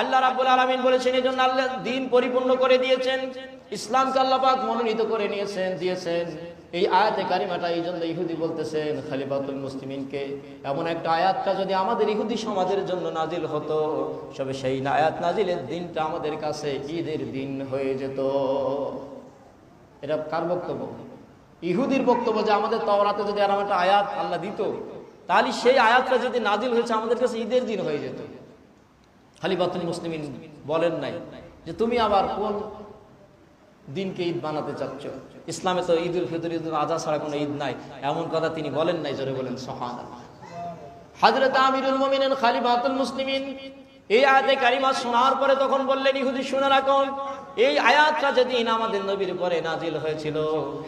আল্লাহ রাব্বুল আলামিন বলেছেন এজন্য আল্লাহ দ্বীন পরিপূর্ণ করে দিয়েছেন, ইসলামকে আল্লাহ পাক মনোনীত করে দিয়েছেন। এই আয়াতে কারিমাটা এই জন্য ইহুদি বলতেছেন খলিফাতুল মুসলিমিনকে, এমন একটা আয়াতটা যদি আমাদের ইহুদি সমাজের জন্য নাজিল হতো, তবে সেই আয়াত নাজিলের দিনটা আমাদের কাছে ঈদের দিন হয়ে যেত। এটা কার বক্তব্য? ইহুদির বক্তব্য যে আমাদের তাওরাতে যদি এরকম একটা আয়াত আল্লাহ দিত, তাহলে সেই আয়াতটা যদি নাজিল হয়েছে আমাদের কাছে ঈদের দিন হয়ে যেত। খলিফাতুল মুসলিমিন বলেন নাই যে তুমি আবার কোন দিনকে ঈদ বানাতে চাচ্ছ, ইসলামে তো ঈদ উল ফিতর ঈদ উল আজহা ছাড়া কোনো ঈদ নাই, এমন কথা তিনি বলেন নাই। জোরে বলেন সুবহানাল্লাহ। হযরত আমিরুল মুমিনিন খলিফাতুল মুসলিমিন এই আয়াতে কারিমা শোনার পরে তখন বললেন, ইহুদি শুনে রাখো, এই আয়াতটা যেদিন আমাদের নবীর উপরে নাজিল হয়েছিল,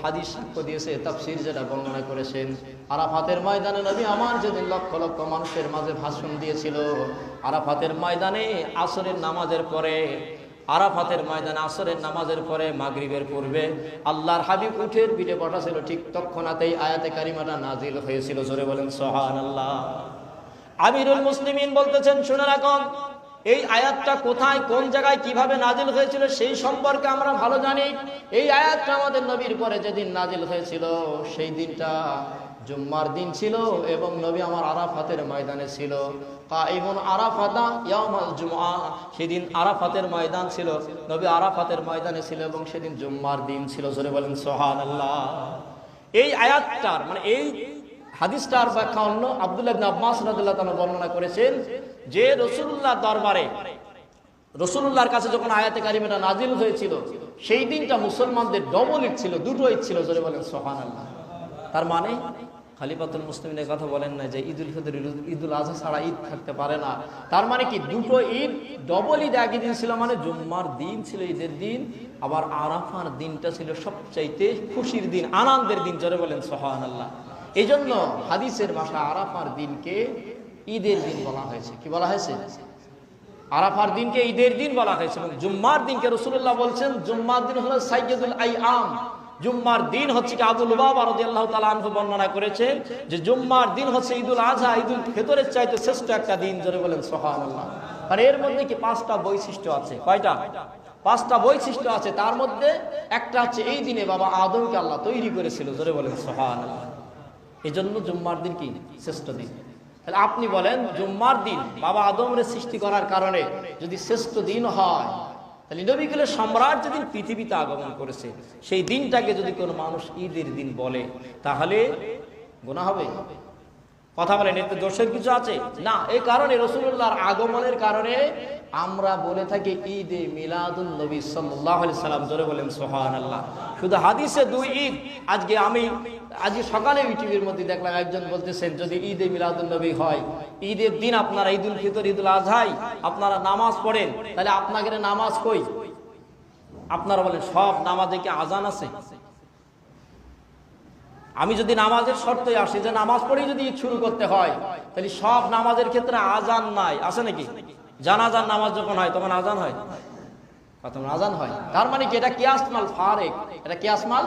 হাদিস সাক্ষ্য দিয়েছে, তাফসীর যেটা বর্ণনা করেছেন, আরাফাতের ময়দানে নবী আমার যেদিন লক্ষ লক্ষ মানুষের মাঝে ভাষণ দিয়েছিল, আরাফাতের ময়দানে আসরের নামাজের পরে, আরাফাতের ময়দানে আসরের নামাজের পরে মাগরিবের পূর্বে আল্লাহর হাবিব উঠের পিঠে বসা ঠিক তৎক্ষণাতেই আয়াতে কারিমাটা নাজিল হয়েছিল। জোরে বলেন সুবহানাল্লাহ। আমিরুল মুসলিমিন বলতেছেন, শুনে রাখুন, এই আয়াতটা কোথায়, কোন জায়গায়, কিভাবে নাজিল হয়েছিল সেই সম্পর্কে আমরা ভালো জানি। এই আয়াতটা আমাদের নবীর পরে যেদিন নাজিল হয়েছিল সেই দিনটা জুম্মার দিন ছিল এবং নবী আমার আরাফাতের ময়দানে ছিল। কাইমুন আরাফাতা ইয়াউমাল জুমআ, সেদিন আরাফাতের ময়দান ছিল, নবী আরাফাতের ময়দানে ছিল এবং সেদিন জুম্মার দিন ছিল। জোরে বলেন সুবহানাল্লাহ। এই আয়াতটার মানে এই হাদিসটার ব্যাখ্যা অন্য আব্দুল্লাহ ইবনে আব্বাস রাদিয়াল্লাহু তাআলা বর্ণনা করেছেন যে রাসূলুল্লাহ দরবারে, রাসূলুল্লাহর কাছে যখন আয়াতে কারিমাটা নাজিল হয়েছিল সেই দিনটা মুসলমানদের ডবল ঈদ ছিল, দুটো ঈদ ছিল। জোরে বলেন সুবহানাল্লাহ। তার মানে খলিফাতুল মুসলিমিনের কথা বলেন না যে ঈদুল ফিতর ঈদুল আজহা ছাড়া ঈদ থাকতে পারে না, তার মানে কি দুটো ঈদ ডবল ঈদ একই দিন ছিল, মানে জুম্মার দিন ছিল ঈদের দিন, আবার আরাফার দিনটা ছিল সবচাইতে খুশির দিন, আনন্দের দিন। জোরে বলেন সুবহানাল্লাহ। এই জন্য হাদিসের ভাষা আরাফার দিনকে ঈদের দিন বলা হয়েছে। কি বলা হয়েছে? আরাফার দিনকে ঈদের দিন বলা হয়েছে। এবং জুম্মার দিনকে রাসূলুল্লাহ বলছেন জুম্মার দিন হলো সাইয়্যিদুল আইয়াম। জুম্মার দিন হচ্ছে কি আবু লুবাবা রাদিয়াল্লাহু তাআলা আনহু বর্ণনা করেছেন যে জুম্মার দিন হচ্ছে ঈদুল আজহা, ঈদুল ফিতরের চাইতে শ্রেষ্ঠ একটা দিন। জোরে বলেন সুবহানাল্লাহ। আর এর মধ্যে কি পাঁচটা বৈশিষ্ট্য আছে। কয়টা? পাঁচটা বৈশিষ্ট্য আছে। তার মধ্যে একটা হচ্ছে এই দিনে বাবা আদমকে আল্লাহ তৈরি করেছিল। জোরে বলেন সুবহানাল্লাহ। এই জন্য জুম্মার দিন কি শ্রেষ্ঠ দিন। তাহলে আপনি বলেন জুম্মার দিন বাবা আদমের সৃষ্টি করার কারণে যদি শ্রেষ্ঠ দিন হয়, তাহলে নবীকুলের সম্রাট যেদিন পৃথিবীতে আগমন করেছে সেই দিনটাকে যদি কোনো মানুষ ঈদের দিন বলে তাহলে গুনাহ হবে? কথা বলেন, এতে দোষের কিছু আছে না। এই কারণে রাসূলুল্লাহর আগমনের কারণে আমরা বলে থাকি ঈদে মিলাদুন নবী সাল্লাল্লাহু আলাইহি সাল্লাম। জোরে বলেন সুবহানাল্লাহ। শুধু হাদিসে দুই ঈদ। আজকে সকালে ইউটিউবের মধ্যে দেখলাম একজন বলতেছেন যদি ঈদে মিলাদুন নবী হয়, ঈদের দিন আপনারা ঈদুল ফিতর ঈদুল আজহাই আপনারা নামাজ পড়েন, তাহলে আপনাদের নামাজ কই? আপনারা বলেন সব নামাজে কি আজান আছে? আমি যদি নামাজের শর্তে আসি যে নামাজ পড়েই যদি ঈদ শুরু করতে হয়, তাহলে সব নামাজের ক্ষেত্রে আজান নাই, আছে নাকি? জানাজার নামাজ যখন হয় তখন আজান হয়, তখন আজান হয়। তার মানে কি এটা কিয়াসমাল ফারেক, এটা কিয়াসমাল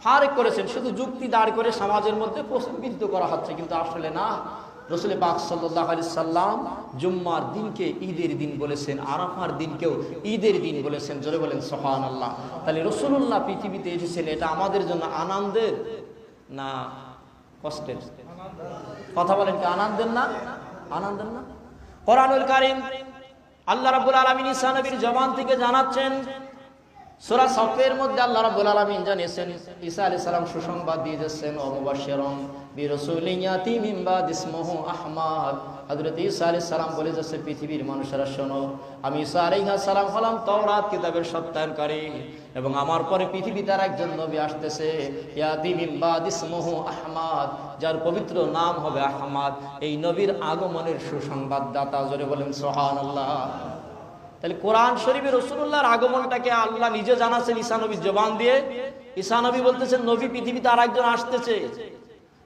ফারেক করেছেন, শুধু যুক্তি দাঁড় করে সমাজের মধ্যে প্রশ্নবিদ্ধ করা হচ্ছে, কিন্তু আসলে না। রাসূল পাক সাল্লাল্লাহু আলাইহি সাল্লাম জুম্মার দিনকে ঈদের দিন বলেছেন, আরাফার দিনকেও ঈদের দিন বলেছেন। জোরে বলেন সুবহানাল্লাহ। তাহলে রাসূলুল্লাহ পৃথিবীতে এসেছেন, এটা আমাদের জন্য আনন্দের না কষ্টের? কথা বলেন, কি আনন্দের না? আনন্দের না? কোরআনুল কারীম আল্লাহ রাব্বুল আলামিন ঈসা নবীর জবান থেকে জানাচ্ছেন, সূরা সফের মধ্যে আল্লাহ রাব্বুল আলামিন জানিয়েছেন ঈসা আলাইহিস সালাম সুসংবাদ দিয়ে যাচ্ছেন, ও মুবাশশিরান বিরাসূলিন ইয়াতি মিন বাদ ইসমুহু আহমদ। হযরত ঈসা আলাইহিস সালাম বলে যাচ্ছে পৃথিবীর মানুষেরা শোনো, আমি ঈসা আলাইহিস সালাম হলাম তাওরাত কিতাবের সত্যায়নকারী এবং আমার পরে পৃথিবীতে একজন নবী আসতেছে, ইয়াতি মিন বাদ ইসমুহু আহমদ, যার পবিত্র নাম হবে আহমদ। এই নবীর আগমনের সুসংবাদদাতা। জোরে বলেন সুবহানাল্লাহ। তাহলে কোরআন শরীফে রাসূলুল্লাহর আগমনটাকে আল্লাহ নিজে জানাচ্ছেন ঈসা নবীর জবান দিয়ে। ঈসা নবী বলতেছেন নবী পৃথিবীতে আরেকজন আসতেছে,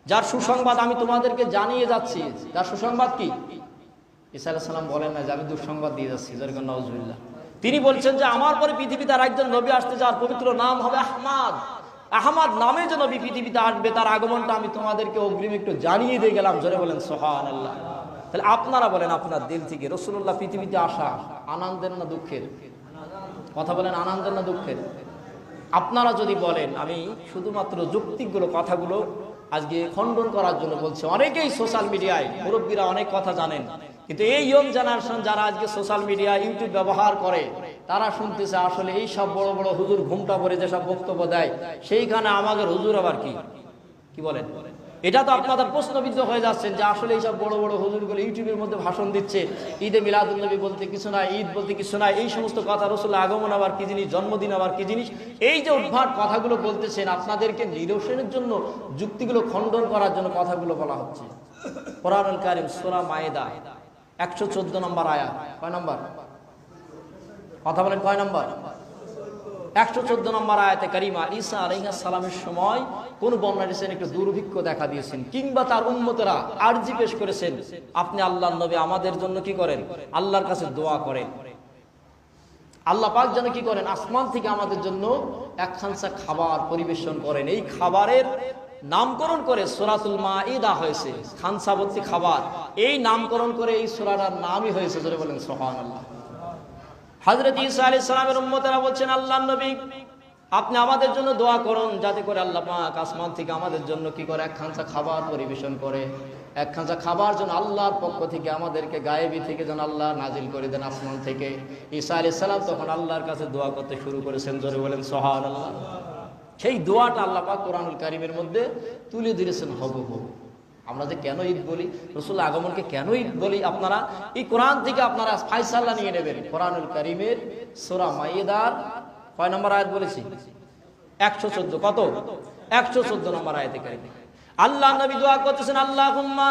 যার সুসংবাদ আমি তোমাদেরকে জানিয়ে যাচ্ছি। যার সুসংবাদ কি? ঈসা আলাইহিস সালাম বলেন না যে আমি দুঃসংবাদ দিয়ে যাচ্ছি, যেরকম নাউজুবিল্লাহ। তিনি বলছেন যে আমার পরে পৃথিবীতে আরেকজন নবী আসতে, যার পবিত্র নাম হবে আহমদ। আহমদ নামে যে নবী পৃথিবীতে আসবে তার আগমনটা আমি তোমাদেরকে অগ্রিম একটু জানিয়ে দিয়ে গেলাম। জোরে বলেন সুবহানাল্লাহ। তাহলে আপনারা বলেন আপনার দিল থেকে রাসূলুল্লাহ পৃথিবীতে আসা আনন্দের না দুঃখের? কথা বলেন, আনন্দের না দুঃখের? আপনারা যদি বলেন, আমি শুধুমাত্র যৌক্তিকগুলো কথাগুলো আজকে খণ্ডন করার জন্য বলছি। অনেকেই সোশ্যাল মিডিয়ায়, মুরব্বীরা অনেক কথা জানেন, কিন্তু এই ইয়ং জেনারেশন যারা আজকে সোশ্যাল মিডিয়া ইউটিউব ব্যবহার করে, তারা শুনতেছে আসলে এই সব বড় বড় হুজুর ঘুমটা পরে যেসব বক্তব্য দেয়, সেইখানে আমাদের হুজুর আবার কি বলেন? এটা তো আপনাদের প্রশ্নবিদ্ধ হয়ে যাচ্ছেন যে আসলে এইসব বড় বড় হুজুরগুলো ইউটিউবের মধ্যে ভাষণ দিচ্ছে, ঈদে মিলাদুন্নবী বলতে কিছু নাই, ঈদ বলতে কিছু নাই, এই সমস্ত কথা, রাসূলের আগমন আবার কি জিনিস, জন্মদিন আবার কি জিনিস, এই যে উদ্ভট কথাগুলো বলতেছেন, আপনাদেরকে নিরসনের জন্য, যুক্তিগুলো খণ্ডন করার জন্য কথাগুলো বলা হচ্ছে। কোরআনুল কারীম সূরা মায়েদা 114 নম্বর আয়াত, কয় নম্বর? কথা বলেন, কয় নম্বর? 114 নম্বর আয়াতে কারিমা। ঈসা আলাইহিস সালামের সময় কোন বর্ণনা দিয়েছেন একটু দুর্ভিক্ষ দেখা দিয়েছেন, কিংবা তার উম্মতেরা আরজি পেশ করেছেন, আপনি আল্লাহর নবী আমাদের জন্য কি করেন? আল্লাহর কাছে দোয়া করেন, আল্লাহ পাক যেন কি করেন? আসমান থেকে আমাদের জন্য এক খানসা খাবার পরিবেশন করেন। এই খাবারের নামকরণ করে সূরাতুল মাঈদা হয়েছে, খানসাবর্তী খাবার। এই নামকরণ করে এই সূরাটার নামই হয়েছে, জোরে বলেন সুবহানাল্লাহ। হযরত ঈসা আলাইহিস সালামের উম্মতেরা বলছেন, আল্লাহর নবী আপনি আমাদের জন্য দোয়া করুন, যাতে করে আল্লাহ পাক আসমান থেকে আমাদের জন্য কি করে? এক খানসা খাবার পরিবেশন করে। এক খানসা খাবার যেন আল্লাহর পক্ষ থেকে আমাদেরকে গায়েবী থেকে যেন আল্লাহ নাজিল করে দেন আসমান থেকে। ঈসা আলাইহিস সালাম তখন আল্লাহর কাছে দোয়া করতে শুরু করেছেন, জোরে বলেন সুবহানাল্লাহ। সেই দোয়াটা আল্লাহ পাক কোরআনুল কারীমের মধ্যে তুলে ধরেছেন হুবহু। আমরা যে কেন ঈদ বলি, রাসূলের আগমনকে কেন ঈদ বলি, আপনারা এই কোরআন থেকে আপনারা ফায়সালা নিয়ে নেবেন। কোরআনুল কারীমের সূরা মাইদার কয় নম্বর আয়াত বলেছি? 114। কত? 114 নম্বর আয়াতে কারীমে আল্লাহ নবী দোয়া করতেছেন, আল্লাহুম্মা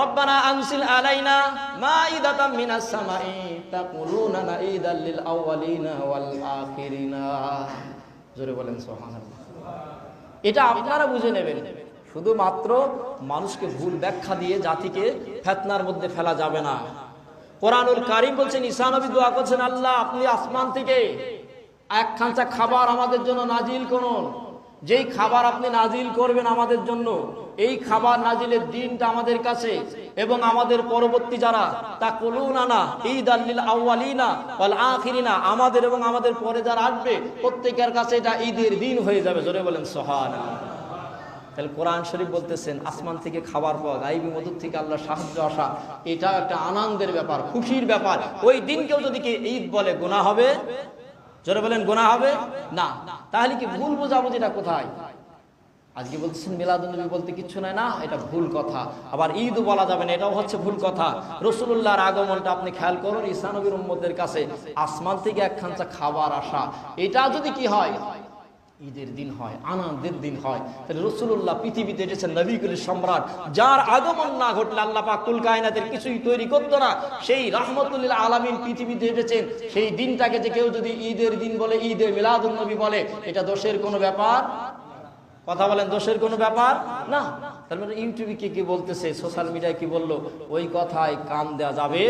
রব্বানা আনজিল আলাইনা মাইদাতাম মিনাস সামাই তাকুলুনা ঈদাল লিল আউয়ালিনা ওয়াল আখিরিনা। জোরে বলেন সুবহানাল্লাহ। এটা আপনারা বুঝে নেবেন। শুধুমাত্র মানুষকে ভুল ব্যাখ্যা দিয়ে জাতিকে ফিতনার মধ্যে ফেলা যাবে না। কোরআনুল কারীম বলছেন, ঈসা নবী দোয়া করছেন, আল্লাহ আপনি আসমান থেকে এক খানসা খাবার আমাদের জন্য নাজিল করুন। যেই খাবার আপনি নাজিল করবেন আমাদের জন্য, এই খাবার নাজিলের দিনটা আমাদের কাছে এবং আমাদের পরবর্তী যারা তাকুলুনা ঈদাল লিল আউয়ালিনা ওয়াল আখিরিনা, আমাদের এবং আমাদের পরে যারা আসবে প্রত্যেকের কাছে এটা ঈদের দিন হয়ে যাবে। জোরে বলেন সুবহানাল্লাহ। তাহলে কোরআন শরীফ বলতেছেন আসমান থেকে খাবার পাওয়া, গায়বী মদদ থেকে আল্লাহর সাহায্য আসা, এটা একটা আনন্দের ব্যাপার, খুশির ব্যাপার। ওই দিনকেও যদি কি ঈদ বলে গুনাহ হবে? জোরে বলেন, গুনাহ হবে না। তাহলে কি ভুল বোঝাবুঝিটা কোথায়? আজকে বলতেছেন মিলাদুন্নবী বলতে কিচ্ছু নাই, না এটা ভুল কথা। আবার ঈদও বলা যাবে না, এটাও হচ্ছে ভুল কথা। রাসূলুল্লাহর আগমনটা আপনি খেয়াল করুন, ঈসা নবীর উম্মতের কাছে আসমান থেকে এক খানসা খাবার আসা, এটা যদি কি হয়? ঈদের দিন হয়, আনন্দের দিন হয়। তাহলে রাসূলুল্লাহ পৃথিবীতে এসেছেন নবীকুলের সম্রাট, যার আগমন না ঘটলে আল্লাহ পাক কুল কায়নাতের কিছুই তৈরি করতো না। সেই রাহমাতুল লিল আলামিন পৃথিবীতে এসেছেন, সেই দিনটাকে যে কেউ যদি ঈদের দিন বলে, ঈদে মিলাদুন নবী বলে, এটা দোষের কোনো ব্যাপার? কথা বলেন, দোষের কোনো ব্যাপার না। তার মানে ইউটিউবে কি বলতেছে, সোশ্যাল মিডিয়ায় কি বললো, ওই কথায় কান দেওয়া যাবে?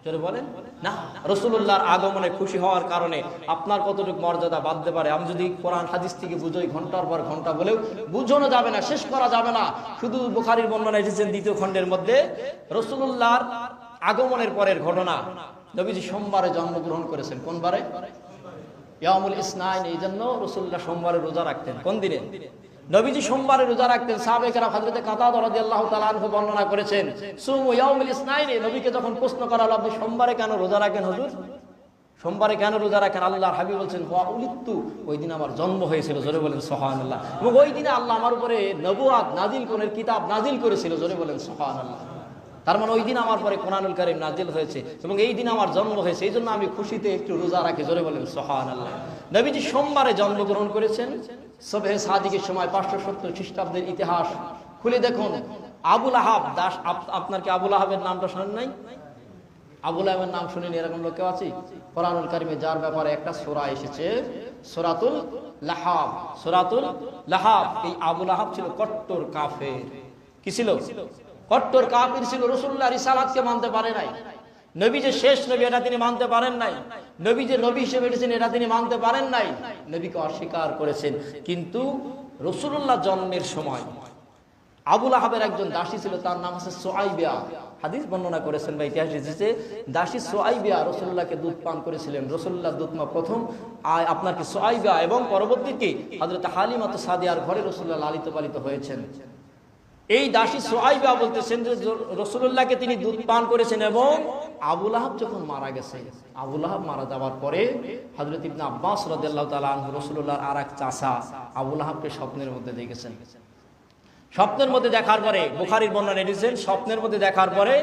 জোরে বলেন না। রাসূলুল্লাহর আগমনে খুশি হওয়ার কারণে আপনার কতটুকু মর্যাদা বাড়তে পারে, আমি যদি কোরআন হাদিস থেকে বুঝোই ঘন্টার পর ঘন্টা বলেও বুঝানো যাবে না, শেষ করা যাবে না। শুধু বুখারীর বর্ণনা এসেছেন 2য় খণ্ডের মধ্যে, রাসূলুল্লাহর আগমনের পরের ঘটনা। নবীজি সোমবারে জন্মগ্রহণ করেছেন। কোন বারে? ইয়াউমুল ইসনাইন। এই জন্য রাসূলুল্লাহ সোমবারে রোজা রাখতেন। কোন দিনে? নবীজি সোমবারে রোজা রাখতেন। সাহাবায়ে কেরাম হযরত কাতাদা রাদিয়াল্লাহু তাআলা আনহু বর্ণনা করেছেন, সুমু ইয়াউমুল ইসনাইন। নবীকে যখন প্রশ্ন করা হলো, আপনি সোমবারে কেন রোজা রাখেন হুজুর? সোমবারে কেন রোজা রাখেন? আল্লাহর হাবিব বলছেন, হুয়া উলিদতু, ওই দিন আমার জন্ম হয়েছিল। জোরে বলেন সুবহানাল্লাহ। এবং ওই দিনে আল্লাহ আমার উপরে নবুয়াত নাজিল করার কিতাব নাজিল করেছিল। জোরে বলেন সুবহানাল্লাহ। তার মানে ওই দিন আমার পরে কোরআনুল কারীম নাজিল হয়েছে এবং এই দিন আমার জন্ম হয়েছে, এই জন্য আমি খুশিতে একটু রোজা রাখি। জোরে বলেন সুবহানাল্লাহ। নবীজি সোমবারে জন্মগ্রহণ করেছেন। সবে সাদিকের সময় 570 খ্রিস্টাব্দের ইতিহাস খুলে দেখুন। আবুল আহাব দাস, আপনার কি আবুল আহাবের নামটা শোনেন নাই? আবুল আহাবের নাম শুনেনি এরকম লোক কেউ আছে? কোরআনুল কারীমে যার ব্যাপারে একটা সূরা এসেছে, সূরাতুল লাহাব। সূরাতুল লাহাব। এই আবুল আহাব ছিল কট্টর কাফের। কি ছিল? কট্টর কাফির ছিল। রাসূলুল্লাহর রিসালাতকে মানতে পারে নাই। নবী যে শেষ নবী এটা তিনি মানতে পারেন নাই। নবী যে নবী হিসেবে এসেছেন এটা তিনি মানতে পারেন নাই। নবীকে অস্বীকার করেছেন। কিন্তু রাসূলুল্লাহ জন্মের সময় আবুল আহাবের একজন দাসী ছিল, তার নাম হচ্ছে সুআইবা। হাদিস বর্ণনা করেছেন বা ইতিহাস এসেছে, দাসী সুআইবা রাসূলুল্লাহকে দুধ পান করেছিলেন। রাসূলুল্লাহ দুধ মা প্রথম আপনার কি সুআইবা এবং পরবর্তীতে হযরত হালিমাতুস সাদিয়ার ঘরে রাসূলুল্লাহ লালিত পালিত হয়েছেন। এই দাসী সুআইবা বলতেছেন যে রাসূলুল্লাহকে তিনি দুধ পান করেছেন। এবং আবুল আহাব যখন মারা গেছে, আবুল আহাব মারা যাওয়ার পরে হযরত ইবনে আব্বাস রাদিয়াল্লাহু তাআলা আনহু রাসূলুল্লাহর আরেক চাচা আবুল আহাবকে স্বপ্নের মধ্যে দেখেছেন। স্বপ্নের মধ্যে দেখার পরে বুখারীর বর্ণনা এনেছেন, স্বপ্নের মধ্যে দেখার পরে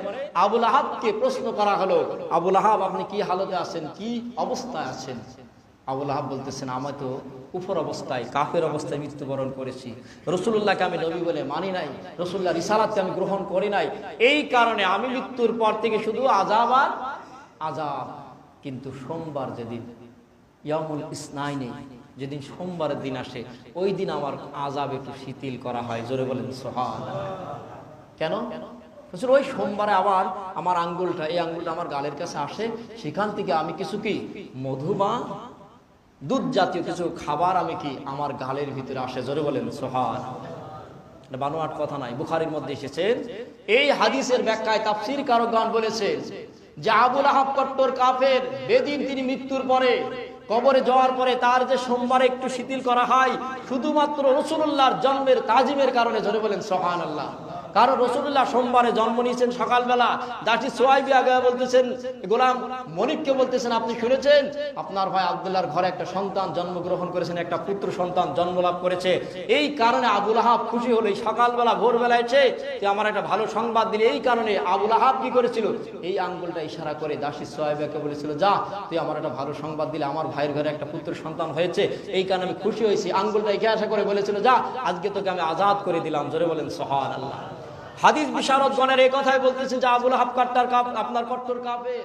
আবুল আহাবকে প্রশ্ন করা হলো, আবুল আহাব আপনি কি হালতে আছেন, কি অবস্থায় আছেন? আবুল আহাব বলতেছেন, আমি তো কুফর অবস্থায়, কাফের অবস্থায় মৃত্যুবরণ করেছি। রাসূলুল্লাহকে আমি নবী বলে মানি নাই, রাসূলুল্লাহর রিসালাতকে আমি গ্রহণ করি নাই, এই কারণে আমি মৃত্যুর পর থেকে শুধু আযাব আর আযাব। কিন্তু সোমবার যেদিন ইয়ামুল ইসনাইনে, যেদিন সোমবারের দিন আসে, ওই দিন আমার আযাব একটু শিথিল করা হয়। জোরে বলেন সুবহানাল্লাহ। কেন? ওই সোমবারে আবার আমার আঙ্গুলটা, এই আঙ্গুলটা আমার গালের কাছে আসে, সেখান থেকে আমি কিছু কি মধু বা দুধ জাতীয় কিছু খাবার আমি কি আমার গালের ভিতরে আসে। জোরে বলেন সুবহানাল্লাহ। বানোয়াট কথা নাই, বুখারীর মধ্যে এসেছে। এই হাদিসের ব্যাখ্যায় তাফসীর কারকগণ বলেছেন যে আবুল আহাব কট্টর কাফের, বেদিন, তিনি মৃত্যুর পরে কবরে যাওয়ার পরে তার যে সোমবারে একটু শিথিল করা হয় শুধুমাত্র রাসূলুল্লাহর জন্মের তাজিমের কারণে। জোরে বলেন সুবহানাল্লাহ। কারণ রাসূলুল্লাহ সোমবারে জন্ম নিয়েছেন সকালবেলা। দাসী সুআইবা আগে বলতেছেন, গোলাম মনিককে বলতেছেন, আপনি শুনেছেন আপনার ভাই আব্দুল্লাহর ঘরে একটা সন্তান জন্মগ্রহণ করেছেন, একটা পুত্র সন্তান জন্মলাভ করেছে। এই কারণে আবুল আহাব খুশি হলো, এই সকালবেলা ভোরবেলা এসে তুই আমার একটা ভালো সংবাদ দিলে। এই কারণে আবুল আহাব কি করেছিল, এই আঙ্গুলটা ইশারা করে দাসী সুআইবাকে বলেছিল, যা তুই আমার একটা ভালো সংবাদ দিলে, আমার ভাইয়ের ঘরে একটা পুত্র সন্তান হয়েছে, এই কারণে আমি খুশি হয়েছি। আঙ্গুলটা ইশারা করে বলেছিল, যা আজকে তোকে আমি আজাদ করে দিলাম। জোরে বলেন সুবহানাল্লাহ। হাদিস বিশারদগণের এই কথাই বলতেছে যে আবুল আহাব আপনার কট্টর কাফের।